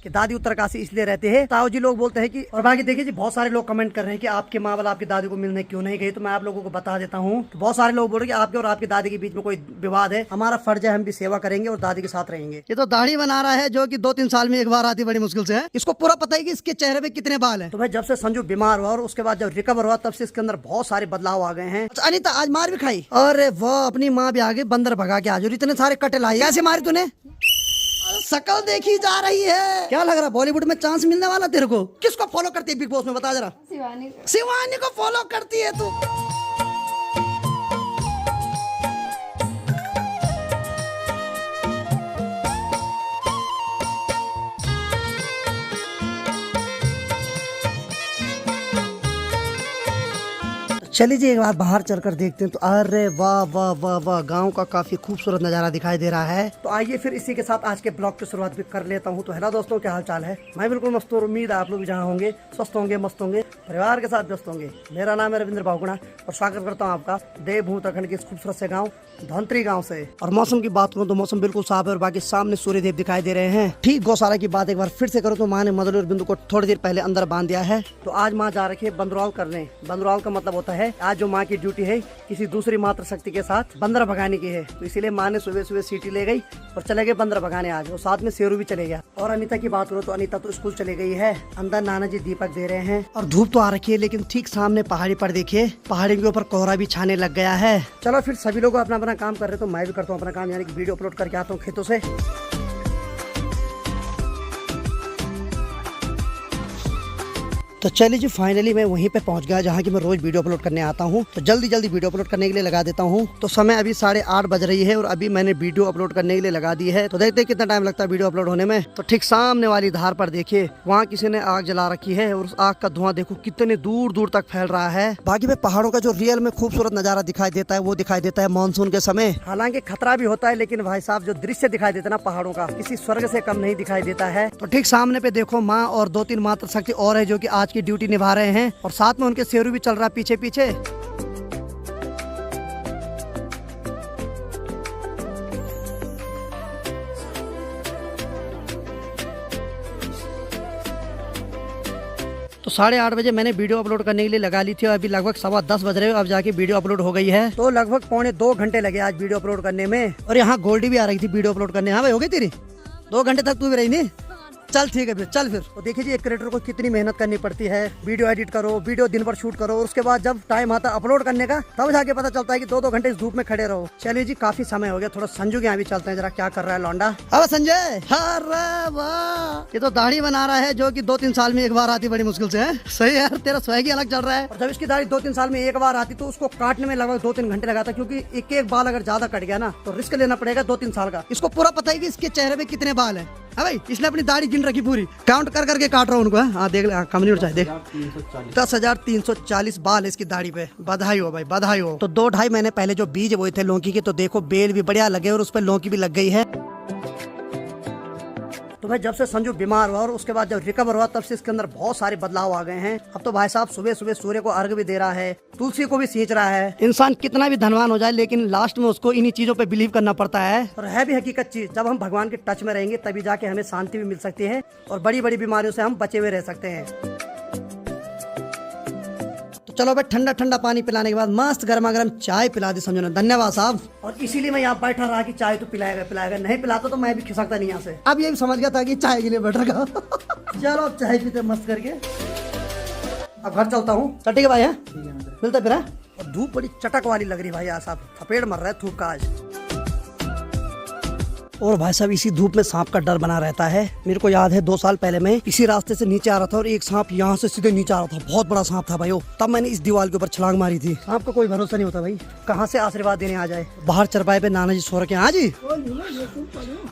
कि दादी उत्तरकाशी इसलिए रहते हैं। ताऊ जी लोग बोलते हैं कि, और बाकी देखिए जी बहुत सारे लोग कमेंट कर रहे हैं कि आपके माँ वाला आपकी दादी को मिलने क्यों नहीं गई। तो मैं आप लोगों को बता देता हूँ, तो बहुत सारे लोग बोल रहे हैं कि आपके और आपकी दादी के बीच में कोई विवाद है। हमारा फर्ज है, हम भी सेवा करेंगे और दादी के साथ रहेंगे। ये तो दाढ़ी बना रहा है जो कि 2-3 साल में एक बार आती बड़ी मुश्किल से है। इसको पूरा पता है कि इसके चेहरे पे कितने बाल है। तो भाई जब से संजू बीमार हुआ और उसके बाद जब रिकवर हुआ तब से इसके अंदर बहुत सारे बदलाव आ गए हैं। अच्छा अनिता आज मार भी खाई, अरे वाह अपनी माँ भी आगे बंदर भगा के आज इतने सारे कटे लाई, कैसे मारी तूने? शकल देखी जा रही है। क्या लग रहा है बॉलीवुड में चांस मिलने वाला तेरे को? किसको फॉलो करती है बिग बॉस में बता जरा? शिवानी को फॉलो करती है तू। चलिए जी एक बार बाहर चलकर देखते हैं। तो अरे वाह वाह वाह वाह, गांव का काफी खूबसूरत नजारा दिखाई दे रहा है। तो आइए फिर इसी के साथ आज के ब्लॉग की शुरुआत भी कर लेता हूं। तो हेलो दोस्तों, क्या हाल चाल है? मैं बिल्कुल मस्त हूं, उम्मीद है आप लोग भी जहां होंगे स्वस्थ होंगे, मस्त होंगे, परिवार के साथ व्यस्त होंगे। मेरा नाम है रविंद्र बाहुगुणा और स्वागत करता हूँ आपका देवभूमि उत्तराखंड के इस खूबसूरत से गाँव धनत्री गाँव से। और मौसम की बात करूँ तो मौसम बिल्कुल साफ है और बाकी सामने सूर्यदेव दिखाई दे रहे हैं। ठीक गौशाला की बात एक बार फिर से करूँ तो माँ ने मदन और बिंदु को थोड़ी देर पहले अंदर बांध दिया है। तो आज माँ जा रखी है बंदरौल करने। बंदरौल का मतलब होता है आज जो माँ की ड्यूटी है किसी दूसरी मात्र शक्ति के साथ बंदर भगाने की है। तो इसीलिए माँ ने सुबह सुबह सीटी ले गई और चले गए बंदर भगाने आज, और साथ में शेरू भी चले गया। और अनीता की बात करो तो अनीता तो स्कूल चली गई है। अंदर नाना जी दीपक दे रहे हैं और धूप तो आ रखी है, लेकिन ठीक सामने पहाड़ी पर देखिए पहाड़ी के ऊपर कोहरा भी छाने लग गया है। चलो फिर सभी लोग अपना अपना काम कर रहे, तो मैं भी करता हूँ अपना काम, यानी कि वीडियो अपलोड करके आता हूँ खेतों से। तो चलिए जी फाइनली मैं वहीं पे पहुंच गया जहाँ की मैं रोज वीडियो अपलोड करने आता हूँ। तो जल्दी जल्दी वीडियो अपलोड करने के लिए लगा देता हूँ। तो समय अभी 8:30 बज रही है और अभी मैंने वीडियो अपलोड करने के लिए लगा दी है। तो देखते हैं कितना टाइम लगता है वीडियो अपलोड होने में। तो ठीक सामने वाली धार पर देखिए वहाँ किसी ने आग जला रखी है और उस आग का धुआं देखो कितने दूर दूर तक फैल रहा है। बाकी में पहाड़ों का जो रियल में खूबसूरत नजारा दिखाई देता है वो दिखाई देता है मानसून के समय। हालांकि खतरा भी होता है, लेकिन भाई साहब जो दृश्य दिखाई देता है ना पहाड़ों का, किसी स्वर्ग से कम नहीं दिखाई देता है। तो ठीक सामने पे देखो माँ और 2-3 मात्र शक्ति और है जो की आज की ड्यूटी निभा रहे हैं, और साथ में उनके शेरू भी चल रहा है पीछे पीछे। तो 8:30 बजे मैंने वीडियो अपलोड करने के लिए लगा ली थी और अभी लगभग 10:15 बज रहे हो, अब जाके वीडियो अपलोड हो गई है। तो लगभग 1.25 घंटे लगे आज वीडियो अपलोड करने में। और यहाँ गोल्डी भी आ रही थी वीडियो अपलोड करने। हाँ भाई हो गई तेरी 2 घंटे तक तू भी रही नहीं? चल ठीक है फिर चल फिर। तो देखिए जी एक क्रिएटर को कितनी मेहनत करनी पड़ती है। वीडियो एडिट करो, वीडियो दिन भर शूट करो, और उसके बाद जब टाइम आता है अपलोड करने का तब जाके पता चलता है कि 2-2 घंटे इस धूप में खड़े रहो। चलिए जी काफी समय हो गया, थोड़ा संजू के यहाँ भी चलते हैं जरा क्या कर रहा है लौंडा। अब संजय, अरे वाह ये तो दाढ़ी बना रहा है जो कि 2-3 साल में एक बार आती बड़ी मुश्किल से है। सही है यार, तेरा स्वैग ही अलग चल रहा है। और जब इसकी दाढ़ी 2-3 साल में एक बार आती तो उसको काटने में लगभग 2-3 घंटे लगाता, क्योंकि एक बाल अगर ज्यादा कट गया ना तो रिस्क लेना पड़ेगा 2-3 साल का। इसको पूरा पता है कि इसके चेहरे पे कितने बाल है। हाँ भाई इसने अपनी दाढ़ी गिन रखी पूरी, काउंट कर करके काट रहा हूँ उनको। हाँ देख ले, कम नहीं उठ जाए, देख 10,340 बाल इसकी दाढ़ी पे। बधाई हो भाई बधाई हो। तो 2-2.5 महीने पहले जो बीज बोए थे लौकी के, तो देखो बेल भी बढ़िया लगे और उस पर लौकी भी लग गई है। तो भाई जब से संजू बीमार हुआ और उसके बाद जब रिकवर हुआ तब से इसके अंदर बहुत सारे बदलाव आ गए हैं। अब तो भाई साहब सुबह सुबह सूर्य को अर्घ भी दे रहा है, तुलसी को भी सींच रहा है। इंसान कितना भी धनवान हो जाए लेकिन लास्ट में उसको इन्हीं चीजों पे बिलीव करना पड़ता है। और है भी हकीकत चीज, जब हम भगवान के टच में रहेंगे तभी जाके हमें शांति भी मिल सकती है और बड़ी बड़ी बीमारियों से हम बचे हुए रह सकते हैं। चलो भाई ठंडा ठंडा पानी पिलाने के बाद मस्त गर्मा गर्म चाय पिला दी समझो ना, धन्यवाद साहब। और इसीलिए मैं यहाँ बैठा रहा कि चाय तो पिलाएगा पिलाएगा, नहीं पिलाता तो मैं भी खिसकता नहीं यहाँ से। अब ये भी समझ गया था कि चाय के लिए बैठ रखा। चलो अब चाय पीते मस्त करके, अब घर चलता हूँ। ठीक है भाई, है मिलता फिर। और धूप बड़ी चटक वाली लग रही भाई, यहाँ साहब थपेड़ मर रहा है धूप का आज। और भाई साहब इसी धूप में सांप का डर बना रहता है। मेरे को याद है 2 साल पहले मैं इसी रास्ते से नीचे आ रहा था और एक सांप यहाँ से सीधे नीचे आ रहा था, बहुत बड़ा सांप था भाई। तब मैंने इस दीवार के ऊपर छलांग मारी थी। सांप का कोई भरोसा नहीं होता भाई, कहाँ से आशीर्वाद देने आ जाए। बाहर चरपाए पे नाना जी सो रखे हैं। हाँ जी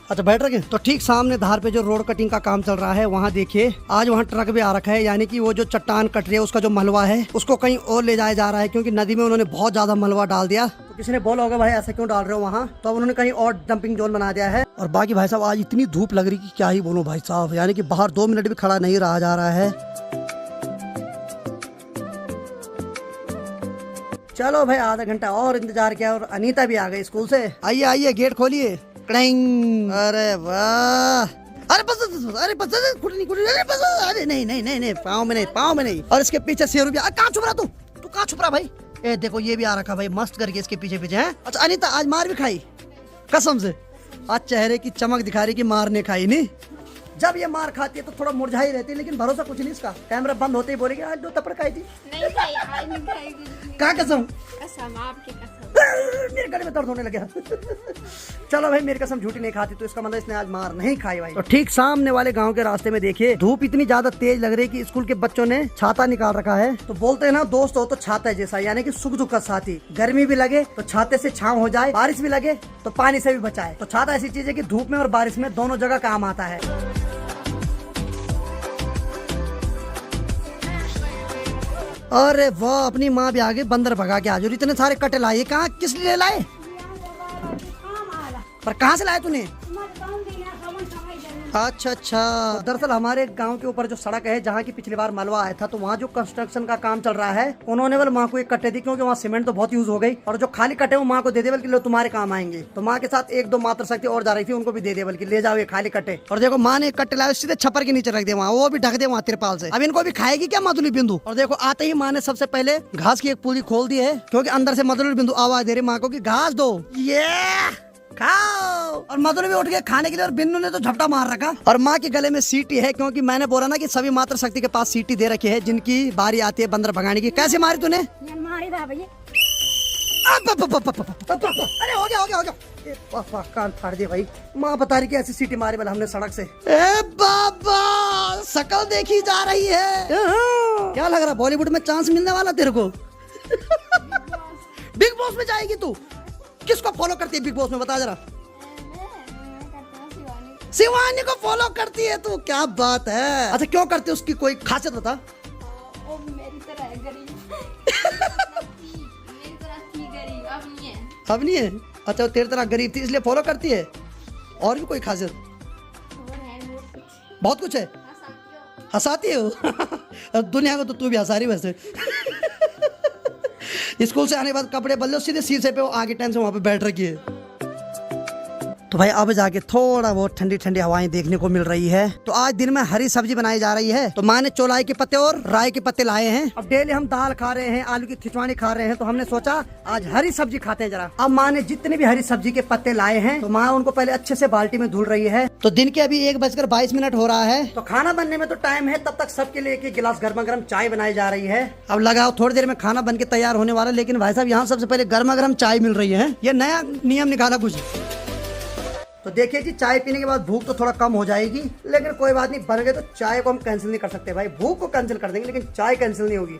अच्छा बैठ रखे। तो ठीक सामने धार पे जो रोड कटिंग का काम चल रहा है वहाँ देखिए आज वहाँ ट्रक भी आ रखा है, यानी कि वो जो चट्टान कट रही है उसका जो मलबा है उसको कहीं और ले जाया जा रहा है, क्योंकि नदी में उन्होंने बहुत ज्यादा मलबा डाल दिया। तो किसी ने बोला होगा भाई ऐसा क्यों डाल रहे हो वहाँ, तो उन्होंने कहीं और डंपिंग जोन बना दिया है। और बाकी भाई साहब आज इतनी धूप लग रही कि क्या ही बोलूं भाई साहब, यानी कि बाहर 2 मिनट भी खड़ा नहीं रहा जा रहा है। चलो भाई आधा घंटा और इंतजार किया और अनीता भी आ गई स्कूल से। आइए आइए गेट खोलिए। अरे वाह अरे बस अरे बस अरे बस अरे नहीं नहीं नहीं नहीं पाँव में नहीं पाँव में नहीं। और इसके पीछे शेरू भी कहाँ छुप रहा तू कहाँ छुप रहा भाई? ए देखो ये भी आ रखा भाई मस्त करके इसके पीछे पीछे है। अच्छा अनीता आज मार भी खाई कसम से? आज चेहरे की चमक दिखा रही कि मार ने खाई नहीं। जब ये मार खाती है तो थोड़ा मुरझाई रहती है, लेकिन भरोसा कुछ नहीं इसका। कैमरा बंद होते ही बोलेगी आज 2 थप्पड़ खाई थी। नहीं खाई, आज नहीं खाई। क्या कसम? कसम आपकी कसम। मेरे गले में दर्द होने लगा। चलो भाई मेरी कसम झूठी नहीं खाती, तो इसका मतलब इसने आज मार नहीं खाई भाई। तो ठीक सामने वाले गांव के रास्ते में देखिए धूप इतनी ज्यादा तेज लग रही है कि स्कूल के बच्चों ने छाता निकाल रखा है। तो बोलते हैं ना दोस्त हो तो छाता है जैसा, यानी कि सुख दुख का साथी। गर्मी भी लगे तो छाते से छांव हो जाए, बारिश भी लगे तो पानी से भी बचाए। तो छाता ऐसी चीज है कि धूप में और बारिश में दोनों जगह काम आता है। अरे वाह अपनी माँ भी आगे बंदर भगा के आज इतने सारे कटे लाए। कहाँ किस लिए लाए? पर कहाँ से लाए तूने? अच्छा अच्छा। दरअसल हमारे गांव के ऊपर जो सड़क है जहाँ की पिछली बार मलबा आया था, तो वहाँ जो कंस्ट्रक्शन का काम चल रहा है, उन्होंने वाले माँ को एक कट्टे दी, क्योंकि वहाँ सीमेंट तो बहुत यूज हो गई। और जो खाली कट्टे वो माँ को दे दे बल्कि लो तुम्हारे काम आएंगे। तो माँ के साथ 1-2 मात्र शक्ति और जा रही थी, उनको भी दे दे बल्कि ले जाओ ये खाली कट्टे। और देखो माँ ने कट्टे लाए सीधे छप्पर के नीचे रख दिया वहाँ, वो भी ढक दे वहाँ तिरपाल से। अब इनको भी खाएगी क्या मधुली बिंदु? और देखो आते ही माँ ने सबसे पहले घास की एक पूरी खोल दी है, क्योंकि अंदर से मधुली बिंदु आवाज दे रही माँ को कि घास दो, ये खाओ। और मधुरी भी उठ गए खाने के लिए, और बिन्नू ने तो झपटा मार रखा। और माँ के गले में सीटी है, क्योंकि मैंने बोला ना कि सभी मात्र शक्ति के पास सीटी दे रखी है जिनकी बारी आती है बंदर भगाने की। कैसे मारी तूने? मारी था भैया। अरे हो गया कान फाड़ दिया भाई। माँ बता रही कि ऐसी सीटी मारी वाला हमने सड़क से। ए बाबा शकल देखी जा रही है। क्या लग रहा बॉलीवुड में चांस मिलने वाला तेरे को? बिग बॉस में जाएगी तू? किसको फॉलो करती है बिग बॉस में बता जरा? शिवानी को फॉलो करती है तू? क्या बात है। अच्छा क्यों करती है, उसकी कोई खासियत बता। मेरी तरह है गरीब। मेरी तरह थी गरीब, अब नहीं है। अब नहीं है? अच्छा वो तेरी तरह गरीब थी इसलिए फॉलो करती है? और भी कोई खासियत? बहुत कुछ है। हंसाती हो? दुनिया को तो तू भी हंसा रही वैसे। स्कूल से आने के बाद कपड़े बदले सीधे शीशे पे वो आगे टाइम से वहाँ पे बैठ रखी है। तो भाई अब जाके थोड़ा बहुत ठंडी ठंडी हवाएं देखने को मिल रही है। तो आज दिन में हरी सब्जी बनाई जा रही है। तो माँ ने चौलाई के पत्ते और राई के पत्ते लाए हैं। अब डेली हम दाल खा रहे हैं, आलू की खिचवानी खा रहे हैं, तो हमने सोचा आज हरी सब्जी खाते हैं जरा। अब माँ ने जितने भी हरी सब्जी के पत्ते लाए हैं, तो माँ उनको पहले अच्छे से बाल्टी में धुल रही है। तो दिन के अभी 1:22 हो रहा है। तो खाना बनने में तो टाइम है, तब तक सबके लिए एक गिलास गर्मा गर्म चाय बनाई जा रही है। अब लगाओ थोड़ी देर में खाना बन के तैयार होने वाला, लेकिन भाई साहब यहाँ सबसे पहले गर्मा गर्म चाय मिल रही है। ये नया नियम निकाला कुछ। तो देखिए जी चाय पीने के बाद भूख तो थोड़ा कम हो जाएगी, लेकिन कोई बात नहीं, बन गए तो चाय को हम कैंसिल नहीं कर सकते भाई। भूख को कैंसिल कर देंगे लेकिन चाय कैंसिल नहीं होगी।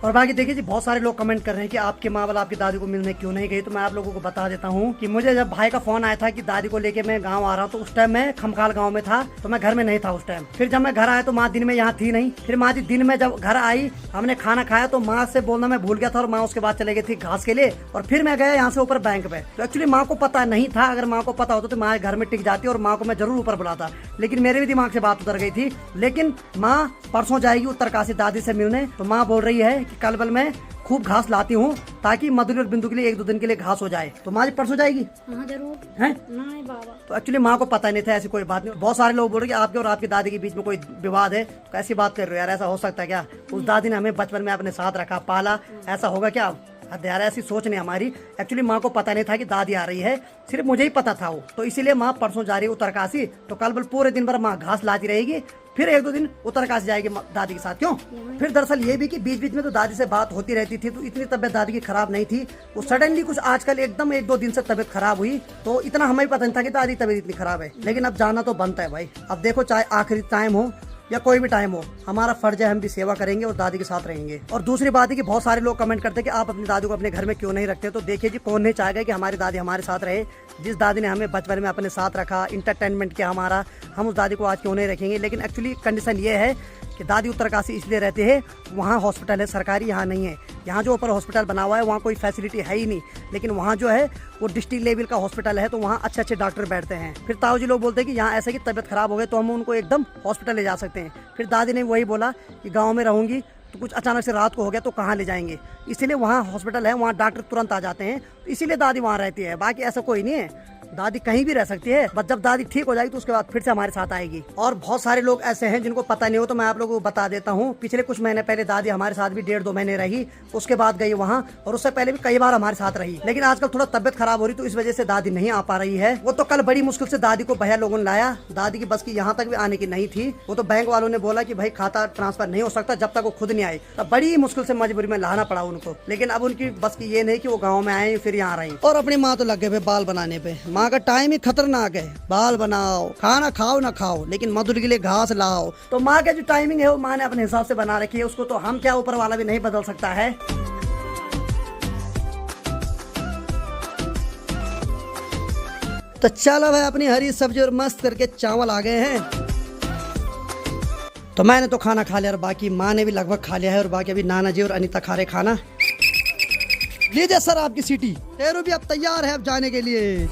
और बाकी देखिए जी बहुत सारे लोग कमेंट कर रहे हैं कि आपके माँ वाला आपकी दादी को मिलने क्यों नहीं गई। तो मैं आप लोगों को बता देता हूँ कि मुझे जब भाई का फोन आया था कि दादी को लेके मैं गांव आ रहा हूँ, तो उस टाइम मैं खमकाल गांव में था, तो मैं घर में नहीं था उस टाइम। फिर जब मैं घर आया तो माँ दिन में यहाँ थी नहीं। फिर माँ जी दिन में जब घर आई, हमने खाना खाया, तो माँ से बोलना मैं भूल गया था, और माँ उसके बाद चले गई थी घास के लिए। और फिर मैं गया यहाँ से ऊपर बैंक पे। तो एक्चुअली माँ को पता नहीं था, अगर माँ को पता होता तो माँ घर में टिक जाती और माँ को मैं जरूर ऊपर बुलाता, लेकिन मेरे भी दिमाग से बात उतर गई थी। लेकिन माँ परसों जाएगी उत्तरकाशी दादी से मिलने। तो माँ बोल रही है कि कल बल मैं खूब घास लाती हूँ ताकि मधुली और बिंदु के लिए 1-2 दिन के लिए घास हो जाए। तो माँ जी परसों जाएगी? हाँ जरूर है। नहीं बाबा। तो एक्चुअली माँ को पता नहीं था ऐसी कोई बात नहीं। बहुत सारे लोग बोल रहे कि आपके और आपकी दादी के बीच में कोई विवाद है। तो कैसी बात कर रहे हो यार, ऐसा हो सकता है क्या? उस दादी ने हमें बचपन में अपने साथ रखा पाला, ऐसा होगा क्या? यार ऐसी सोच नहीं हमारी। एक्चुअली माँ को पता नहीं था कि दादी आ रही है, सिर्फ मुझे ही पता था वो। तो इसीलिए माँ परसों जा रही है उत्तरकाशी। तो कल बल पूरे दिन भर माँ घास लाती रहेगी, फिर 1-2 दिन उत्तरकाशी जाएगी दादी के साथ। क्यों? फिर दरअसल ये भी कि बीच बीच में तो दादी से बात होती रहती थी, तो इतनी तबियत दादी की खराब नहीं थी। वो सडनली कुछ आजकल एकदम 1-2 दिन से तबियत खराब हुई, तो इतना हमें पता नहीं था कि दादी तबियत इतनी खराब है। लेकिन अब जाना तो बनता है भाई। अब देखो चाहे आखिरी टाइम हो या कोई भी टाइम हो, हमारा फर्ज है, हम भी सेवा करेंगे और दादी के साथ रहेंगे। और दूसरी बात है कि बहुत सारे लोग कमेंट करते हैं कि आप अपनी दादी को अपने घर में क्यों नहीं रखते। तो देखिए जी कौन नहीं चाहेगा कि हमारी दादी हमारे साथ रहे। जिस दादी ने हमें बचपन में अपने साथ रखा, इंटरटेनमेंट किया हमारा, हम उस दादी को आज क्यों नहीं रखेंगे। लेकिन एक्चुअली कंडीशन ये है कि दादी उत्तरकाशी इसलिए रहते हैं, वहाँ हॉस्पिटल है सरकारी, यहाँ नहीं है। यहाँ जो ऊपर हॉस्पिटल बना हुआ है वहाँ कोई फैसिलिटी है ही नहीं, लेकिन वहाँ जो है वो डिस्ट्रिक्ट लेवल का हॉस्पिटल है, तो वहाँ अच्छे अच्छे डॉक्टर बैठते हैं। फिर ताऊ जी लोग बोलते हैं कि यहाँ ऐसे की तबियत खराब हो गई तो हम उनको एकदम हॉस्पिटल ले जा सकते हैं। फिर दादी ने वही बोला कि गाँव में रहूँगी तो कुछ अचानक से रात को हो गया तो कहाँ ले जाएंगे, इसीलिए वहाँ हॉस्पिटल है, वहाँ डॉक्टर तुरंत आ जाते हैं, तो इसीलिए दादी वहाँ रहती है। बाकी ऐसा कोई नहीं है। दादी कहीं भी रह सकती है, बस जब दादी ठीक हो जाएगी तो उसके बाद फिर से हमारे साथ आएगी। और बहुत सारे लोग ऐसे हैं जिनको पता नहीं हो, तो मैं आप लोगों को बता देता हूँ। पिछले कुछ महीने पहले दादी हमारे साथ भी 1.5-2 महीने रही, उसके बाद गई वहाँ, और उससे पहले भी कई बार हमारे साथ रही। लेकिन आजकल थोड़ा तबियत खराब हो रही, तो इस वजह से दादी नहीं आ पा रही है। वो तो कल बड़ी मुश्किल से दादी को भैया लोगों ने लाया, दादी की बस की यहाँ तक भी आने की नहीं थी। वो तो बैंक वालों ने बोला कि भाई खाता ट्रांसफर नहीं हो सकता जब तक वो खुद नहीं आए, तब बड़ी मुश्किल से मजबूरी में लाना पड़ा उनको। लेकिन अब उनकी बस की ये नहीं कि वो गाँव में आए फिर यहाँ रही। और अपनी माँ तो लग गए बाल बनाने पे। माँ का टाइम ही खतरनाक है, बाल बनाओ, खाना खाओ ना खाओ, लेकिन मधुर के लिए घास लाओ। तो माँ का जो टाइमिंग है वो माँ ने अपने हिसाब से बना रखी है, उसको तो हम क्या ऊपर वाला भी नहीं बदल सकता है। तो चलो भाई अपनी हरी सब्जी और मस्त करके चावल आ गए हैं। तो मैंने तो खाना खा लिया और बाकी माँ ने भी लगभग खा लिया है, और बाकी अभी नाना जी और अनीता खा रहे खाना। लीजिए सर आपकी सीटी, टेरू भी अब तैयार है अब जाने के लिए।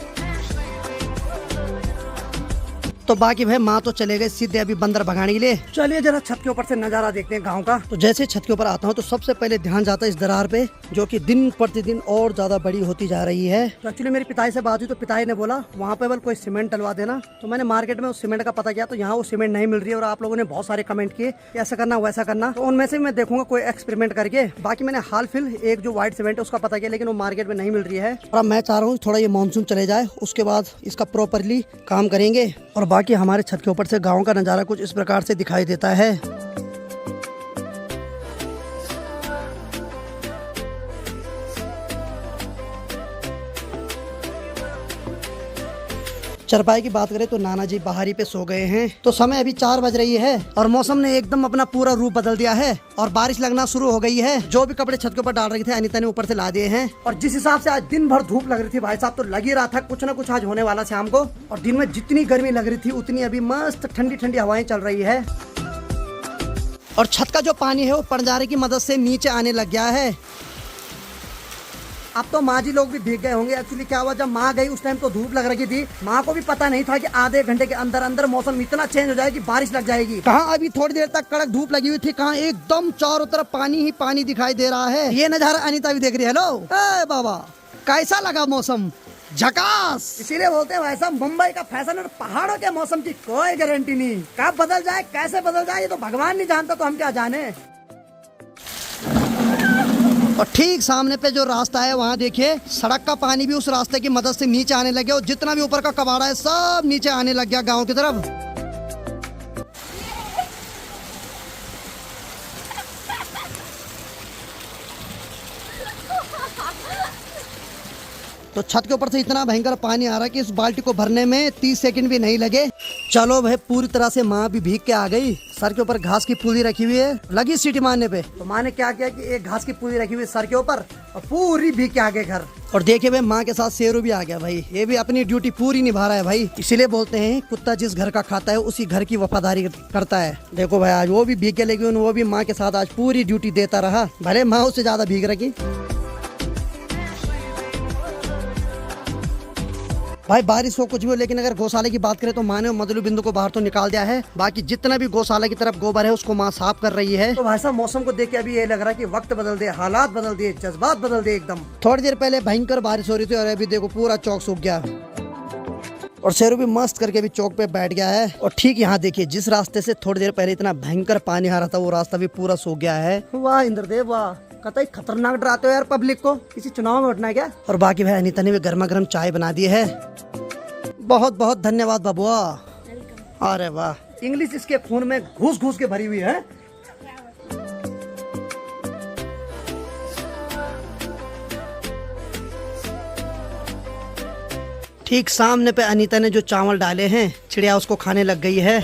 तो बाकी भाई माँ तो चले गए सीधे अभी बंदर भगाने के लिए। चलिए जरा छत के ऊपर से नजारा देखते हैं गांव का। तो जैसे छत के ऊपर आता हूँ तो सबसे पहले ध्यान जाता है इस दरार पे, जो कि दिन प्रतिदिन और ज्यादा बड़ी होती जा रही है। तो एक्चुअली मेरी पिताई से बात हुई, तो पिताई ने बोला वहाँ पे बल कोई सीमेंट डलवा देना। तो मैंने मार्केट में उस सीमेंट का पता किया, तो यहाँ वो सीमेंट नहीं मिल रही है, और आप लोगों ने बहुत सारे कमेंट किए ऐसा करना वैसा करना। तो उनमें से मैं देखूंगा कोई एक्सपेरिमेंट करके। बाकी मैंने हाल फिल एक जो व्हाइट सीमेंट है उसका पता किया, लेकिन वो मार्केट में नहीं मिल रही है। और अब मैं चाह रहा हूँ थोड़ा ये मानसून चले जाए, उसके बाद इसका प्रॉपरली काम करेंगे। और बाकी हमारे छत के ऊपर से गांव का नजारा कुछ इस प्रकार से दिखाई देता है। चरपाई की बात करें तो नाना जी बाहर ही पे सो गए हैं। तो समय अभी 4 बज रही है और मौसम ने एकदम अपना पूरा रूप बदल दिया है और बारिश लगना शुरू हो गई है। जो भी कपड़े छत के ऊपर डाल रहे थे अनीता ने ऊपर से ला दिए हैं। और जिस हिसाब से आज दिन भर धूप लग रही थी भाई साहब, तो लग ही रहा था कुछ ना कुछ आज होने वाला शाम को। और दिन में जितनी गर्मी लग रही थी उतनी अभी मस्त ठंडी ठंडी हवाएं चल रही है। और छत का जो पानी है वो पंजारे की मदद से नीचे आने लग गया है। अब तो माँ जी लोग भी भीग गए होंगे। एक्चुअली क्या हुआ, जब माँ गई उस टाइम तो धूप लग रही थी। माँ को भी पता नहीं था कि आधे घंटे के अंदर अंदर मौसम इतना चेंज हो जाएगी, बारिश लग जाएगी। कहाँ अभी थोड़ी देर तक कड़क धूप लगी हुई थी, कहाँ एकदम चारों तरफ पानी ही पानी दिखाई दे रहा है। ये नजारा अनीता भी देख रही है। हेलो बाबा, कैसा लगा मौसम? झकास। इसीलिए बोलते हैं वैसा मुंबई का फैशन और पहाड़ों के मौसम की कोई गारंटी नहीं, कब बदल जाए कैसे बदल जाए ये तो भगवान नहीं जानता, तो हम क्या जाने। और ठीक सामने पे जो रास्ता है वहाँ देखिए सड़क का पानी भी उस रास्ते की मदद से नीचे आने लगे, और जितना भी ऊपर का कबाड़ा है सब नीचे आने लग गया गांव की तरफ। तो छत के ऊपर से इतना भयंकर पानी आ रहा है कि इस बाल्टी को भरने में 30 सेकंड भी नहीं लगे। चलो भाई पूरी तरह से माँ भी भीग के आ गई। सर के ऊपर घास की पूली रखी हुई है, लगी सीटी मारने पे। तो माँ ने क्या किया कि एक घास की पूली रखी हुई सर के ऊपर और पूरी भीग के आ गए घर। और देखिए भाई माँ के साथ शेरू भी आ गया भाई, ये भी अपनी ड्यूटी पूरी निभा रहा है भाई। इसीलिए बोलते हैं कुत्ता जिस घर का खाता है उसी घर की वफादारी करता है। देखो भाई आज वो भी भीग के, लेकिन वो भी माँ के साथ आज पूरी ड्यूटी देता रहा, भले माँ उससे ज्यादा भीग रही। भाई बारिश हो कुछ भी हो, लेकिन अगर गौशाले की बात करें तो माँ ने मधुलू बिंदु को बाहर तो निकाल दिया है। बाकी जितना भी गौशाला की तरफ गोबर है उसको माँ साफ कर रही है। तो भाई साहब मौसम को देख के अभी ये लग रहा है कि वक्त बदल दे, हालात बदल दिए, जज्बात बदल दिए एकदम। थोड़ी देर पहले भयंकर बारिश हो रही थी और अभी देखो पूरा चौक सूख गया। और शेरू भी मस्त करके भी चौक पे बैठ गया है। और ठीक यहाँ देखिए जिस रास्ते से थोड़ी देर पहले इतना भयंकर पानी आ रहा था वो रास्ता भी पूरा सूख गया है। वाह इंद्रदेव वाह, कतई खतरनाक डराते हो यार पब्लिक को, किसी चुनाव में उठना है क्या? और बाकी भाई अनीता ने भी गर्मा गर्म चाय बना दी है। बहुत बहुत धन्यवाद बाबुआ। अरे वाह, इंग्लिश इसके खून में घुस घुस के भरी हुई है। ठीक सामने पे अनीता ने जो चावल डाले हैं चिड़िया उसको खाने लग गई है।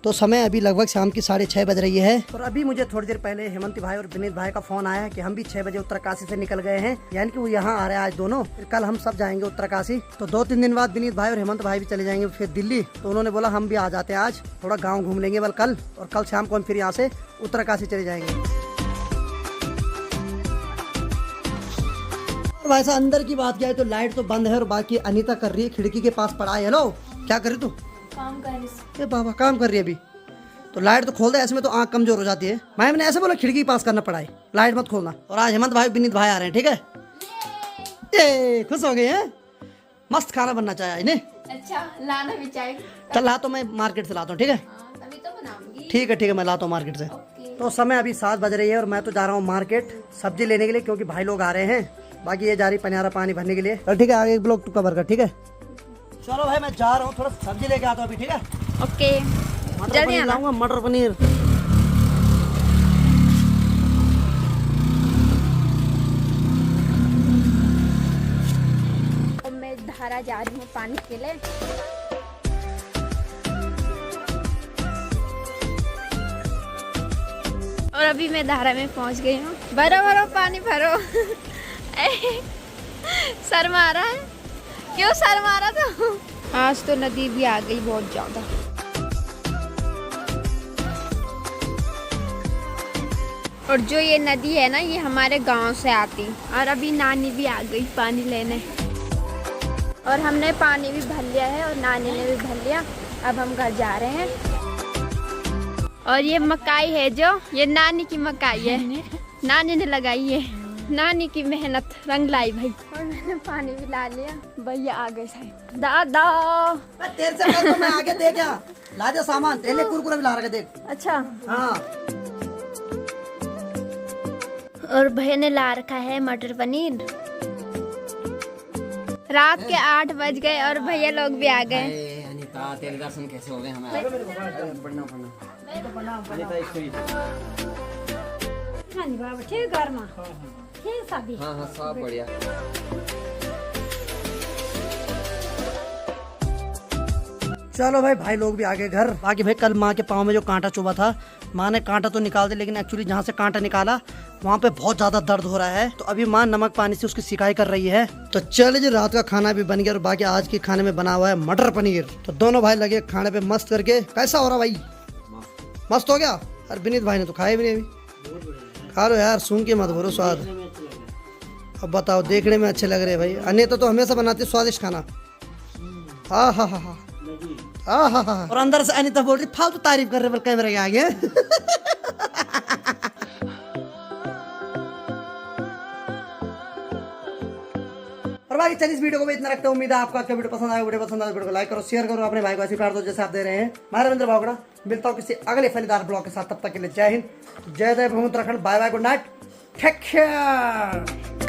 तो समय अभी लगभग शाम की 6:30 बज रही है। और अभी मुझे थोड़ी देर पहले हेमंत भाई और विनीत भाई का फोन आया कि हम भी 6 बजे उत्तरकाशी से निकल गए हैं, यानी कि वो यहाँ आ रहे हैं आज दोनों। फिर कल हम सब जाएंगे उत्तरकाशी। तो 2-3 दिन बाद विनीत भाई और हेमंत भाई भी चले जाएंगे फिर दिल्ली। तो उन्होंने बोला हम भी आ जाते हैं आज, थोड़ा गाँव घूम लेंगे बल कल, और कल शाम को हम फिर यहाँ से उत्तरकाशी चले जाएंगे। भाई साहब अंदर की बात क्या है तो लाइट तो बंद है और बाकी अनीता कर रही है खिड़की के पास पड़ा है। हेलो क्या कर रही तू? काम कर रही। ए बाबा काम कर रही है अभी, तो लाइट तो खोल दे, ऐसे में तो आंख कमजोर हो जाती है। मैंने ऐसे बोला खिड़की के पास करना पड़ा है, लाइट मत खोलना। और आज हेमंत भाई विनीत भाई आ रहे हैं, ठीक है? ए खुश हो गए हैं? मस्त खाना बनना चाहिए इन्हें। अच्छा लाना भी चाहिए। चल ला तो मैं मार्केट से लाता हूँ, ठीक है? तभी तो बनाऊंगी। ठीक है मैं लाता हूँ मार्केट से। ओके। तो समय अभी 7 बज रही है और मैं तो जा रहा हूँ मार्केट सब्जी लेने के लिए, क्योंकि भाई लोग आ रहे हैं। बाकी ये जा रही पनियारा पानी भरने के लिए। और ठीक है आगे एक ब्लॉग कवर कर, ठीक है? चलो भाई मैं जा रहा हूँ, थोड़ा सब्जी लेके आता हूँ अभी, ठीक है? ओके मटर पनीर लाऊंगा, मटर पनीर। मैं धारा जा रही हूँ पानी के लिए। और अभी मैं धारा में पहुँच गई हूँ। भरो भरो पानी भरो। शर्मा रहा है? क्यों शर्मा रहा था? आज तो नदी भी आ गई बहुत ज्यादा। और जो ये नदी है ना, ये हमारे गांव से आती। और अभी नानी भी आ गई पानी लेने। और हमने पानी भी भर लिया है और नानी ने भी भर लिया। अब हम घर जा रहे हैं। और ये मकाई है जो, ये नानी की मकाई है। नानी ने लगाई है, नानी की मेहनत रंग लाई भाई। और मैंने पानी भी ला लिया। भैया आ गए शायद। दादा तेरे से तो मैं आगे दे क्या ला दे सामान, तेरे कुरकुरे भी ला रखे देख। अच्छा। हाँ। और भैया ने ला रखा है मटर पनीर। रात के 8 बज गए और भैया लोग भी आ गए। अनीता तेरे दर्शन कैसे हो गए हमारे? हाँ जी बाबा ठीक घर में ठीक सभी। हाँ हाँ सब बढ़िया। चलो भाई लोग भी आ गए घर। बाकी भाई कल माँ के पाँव में जो कांटा चुभा था, माँ ने कांटा तो निकाल दिया, लेकिन एक्चुअली जहाँ से कांटा निकाला वहाँ पे बहुत ज्यादा दर्द हो रहा है। तो अभी माँ नमक पानी से उसकी सिकाई कर रही है। तो चले जी, रात का खाना भी बन गया और बाकी आज के खाने में बना हुआ है मटर पनीर। तो दोनों भाई लगे खाने पे मस्त करके। कैसा हो रहा भाई? मस्त हो गया। और विनीत भाई ने तो खाए भी नहीं अभी। खा लो यार, सूंघ के मत भरो स्वाद। अब बताओ, देखने में अच्छे लग रहे हैं भाई। अनीता तो हमेशा बनाती स्वादिष्ट खाना। हाँ हाँ हाँ हाँ हाँ। और अंदर से अनीता बोल रही फालतू तारीफ कर रहे पर कैमरे के आगे। और बाकी चलिए इस वीडियो को भी इतना रखते हैं। उम्मीद है आपको आज का वीडियो पसंद आया। वीडियो को लाइक करो, शेयर करो, अपने भाई को आशीर्वाद दो जैसे आप दे रहे हैं। मैं रविंद्र भावगड़ा मिलता हूँ किसी अगले फनीदार ब्लॉग के साथ। तब तक के लिए जय हिंद, जय जय Uttarakhand. Bye bye, good night, take care.